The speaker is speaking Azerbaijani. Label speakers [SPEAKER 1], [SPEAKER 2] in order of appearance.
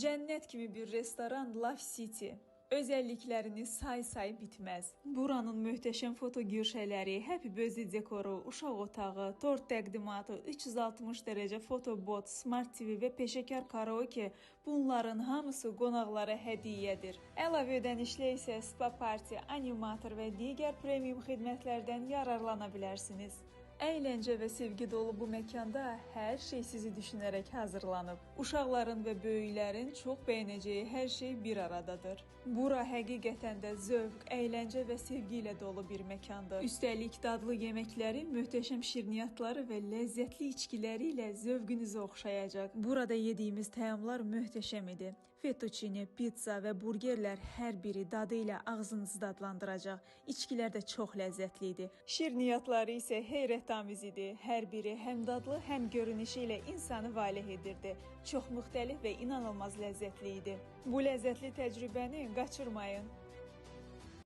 [SPEAKER 1] Cənnət kimi bir restoran Love City. Özəlliklərini say bitməz. Buranın möhtəşəm foto güşələri, Happy Birthday dekoru, uşaq otağı, tort təqdimatı, 360 dərəcə fotobot, Smart TV və peşəkar karaoke bunların hamısı qonaqlara hədiyyədir. Əlavə ödənişlə isə spa parti, animator və digər premium xidmətlərdən yararlana bilərsiniz. Əyləncə və sevgi dolu bu məkanda hər şey sizi düşünərək hazırlanıb. Uşaqların və böyüklərin çox bəyənəcəyi hər şey bir aradadır. Bura həqiqətən də zövq, əyləncə və sevgi ilə dolu bir məkandır. Üstəlik dadlı yeməkləri, möhtəşəm şirniyyatları və ləzzətli içkiləri ilə zövqünüzü oxşayacaq. Burada yediyimiz təamlar möhtəşəm idi. Fettuccine, pizza və burgerlər hər biri dadı ilə ağzınızı dadlandıracaq. İçkilər də çox ləzzətli idi. Şirniyyatları isə heyrətamiz idi. Hər biri həm dadlı, həm görünüşü ilə insanı valeh edirdi. Çox müxtəlif və inanılmaz ləzzətli idi. Bu ləzzətli təcrübəni qaçırmayın.